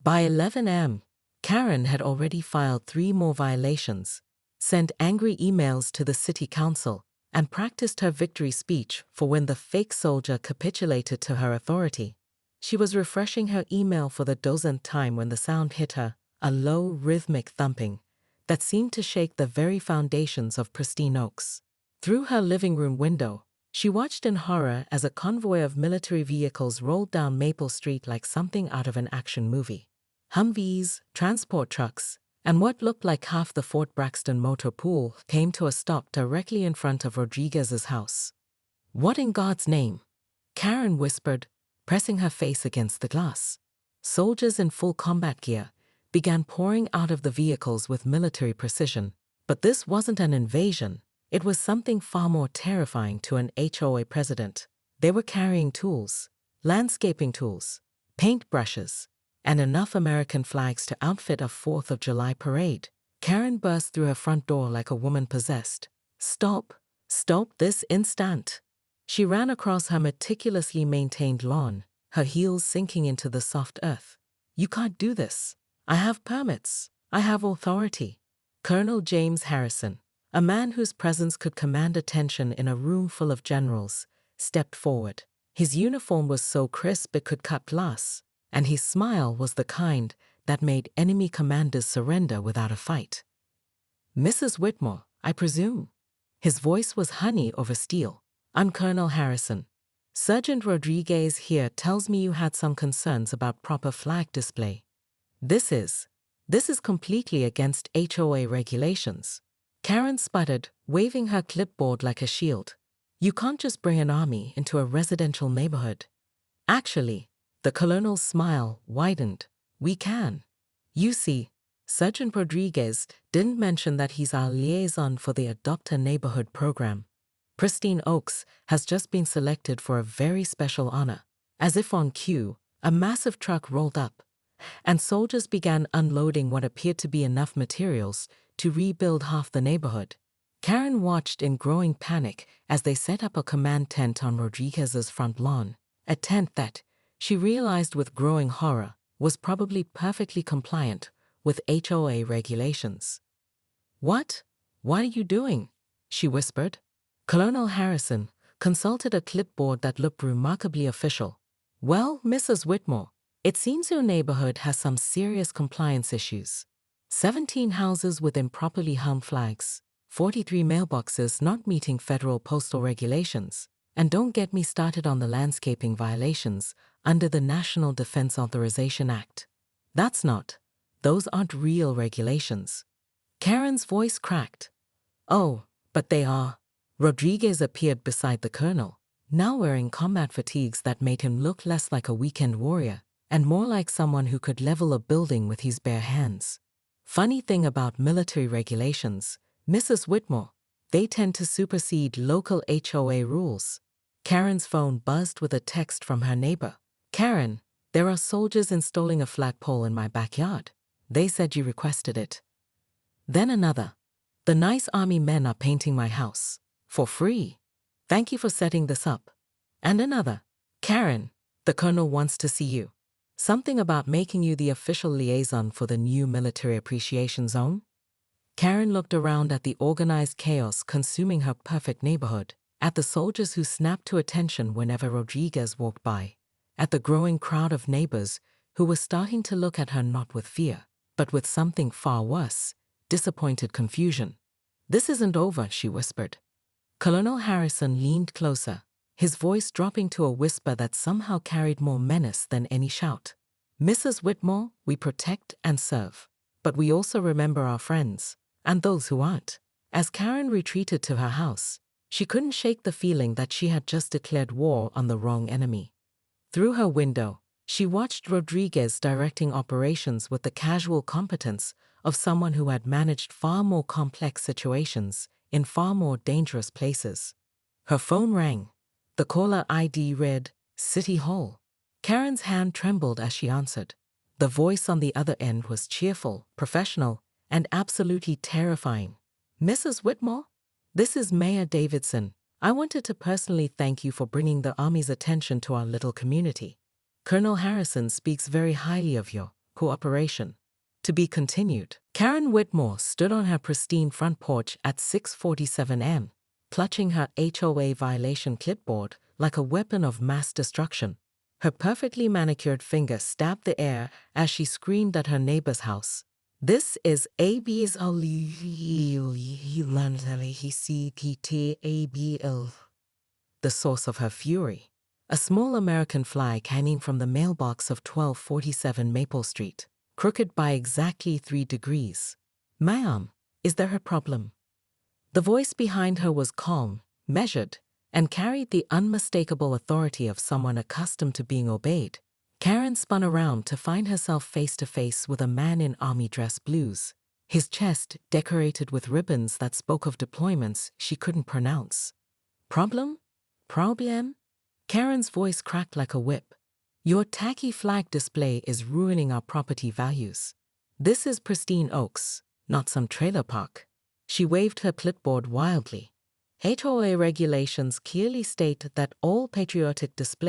By 11 a.m., Karen had already filed 3 more violations, sent angry emails to the city council, and practiced her victory speech for when the fake soldier capitulated to her authority. She was refreshing her email for the dozenth time when the sound hit her, a low, rhythmic thumping that seemed to shake the very foundations of pristine oaks. Through her living room window, she watched in horror as a convoy of military vehicles rolled down Maple Street like something out of an action movie. Humvees, transport trucks, and what looked like half the Fort Braxton motor pool came to a stop directly in front of Rodriguez's house. "What in God's name?" Karen whispered, pressing her face against the glass. Soldiers in full combat gear began pouring out of the vehicles with military precision. But this wasn't an invasion. It was something far more terrifying to an HOA president. They were carrying tools, landscaping tools, paintbrushes, and enough American flags to outfit a 4th of July parade. Karen burst through her front door like a woman possessed. "Stop! Stop this instant!" She ran across her meticulously maintained lawn, her heels sinking into the soft earth. "You can't do this. I have permits. I have authority." Colonel James Harrison, a man whose presence could command attention in a room full of generals, stepped forward. His uniform was so crisp it could cut glass, and his smile was the kind that made enemy commanders surrender without a fight. "Mrs. Whitmore, I presume?" His voice was honey over steel. "I'm Colonel Harrison. Sergeant Rodriguez here tells me you had some concerns about proper flag display. This is completely against HOA regulations." Karen sputtered, waving her clipboard like a shield. "You can't just bring an army into a residential neighborhood." "Actually," the colonel's smile widened, "we can. You see, Sergeant Rodriguez didn't mention that he's our liaison for the Adopt a Neighborhood program. Pristine Oaks has just been selected for a very special honor." As if on cue, a massive truck rolled up, and soldiers began unloading what appeared to be enough materials to rebuild half the neighborhood. Karen watched in growing panic as they set up a command tent on Rodriguez's front lawn, a tent that, she realized with growing horror, was probably perfectly compliant with HOA regulations. What are you doing?" she whispered. Colonel Harrison consulted a clipboard that looked remarkably official. "Well, Mrs. Whitmore, it seems your neighborhood has some serious compliance issues. 17 houses with improperly hung flags, 43 mailboxes not meeting federal postal regulations, and don't get me started on the landscaping violations under the National Defense Authorization Act. Those aren't real regulations." Karen's voice cracked. "Oh, but they are." Rodriguez appeared beside the colonel, now wearing combat fatigues that made him look less like a weekend warrior and more like someone who could level a building with his bare hands. "Funny thing about military regulations, Mrs. Whitmore, they tend to supersede local HOA rules." Karen's phone buzzed with a text from her neighbor. "Karen, there are soldiers installing a flagpole in my backyard. They said you requested it." Then another. "The nice army men are painting my house. For free. Thank you for setting this up." And another. "Karen, the colonel wants to see you. Something about making you the official liaison for the new military appreciation zone." Karen looked around at the organized chaos consuming her perfect neighborhood, at the soldiers who snapped to attention whenever Rodriguez walked by, at the growing crowd of neighbors who were starting to look at her not with fear, but with something far worse, disappointed confusion. "This isn't over," she whispered. Colonel Harrison leaned closer, his voice dropping to a whisper that somehow carried more menace than any shout. "Mrs. Whitmore, we protect and serve, but we also remember our friends, and those who aren't." As Karen retreated to her house, she couldn't shake the feeling that she had just declared war on the wrong enemy. Through her window, she watched Rodriguez directing operations with the casual competence of someone who had managed far more complex situations in far more dangerous places. Her phone rang. The caller ID read, "City Hall." Karen's hand trembled as she answered. The voice on the other end was cheerful, professional, and absolutely terrifying. "Mrs. Whitmore, this is Mayor Davidson. I wanted to personally thank you for bringing the Army's attention to our little community. Colonel Harrison speaks very highly of your Cooperation. To be continued. Karen Whitmore stood on her pristine front porch at 6:47 am, clutching her HOA violation clipboard like a weapon of mass destruction. Her perfectly manicured finger stabbed the air as she screamed at her neighbor's house. This is AB's the source of her fury. A small American flag hanging from the mailbox of 1247 Maple Street, crooked by exactly 3 degrees. Ma'am, is there a problem? The voice behind her was calm, measured, and carried the unmistakable authority of someone accustomed to being obeyed. Karen spun around to find herself face to face with a man in army dress blues, his chest decorated with ribbons that spoke of deployments she couldn't pronounce. Problem? Problem? Karen's voice cracked like a whip. Your tacky flag display is ruining our property values. This is pristine Oaks, not some trailer park. She waved her clipboard wildly. HOA regulations clearly state that all patriotic displays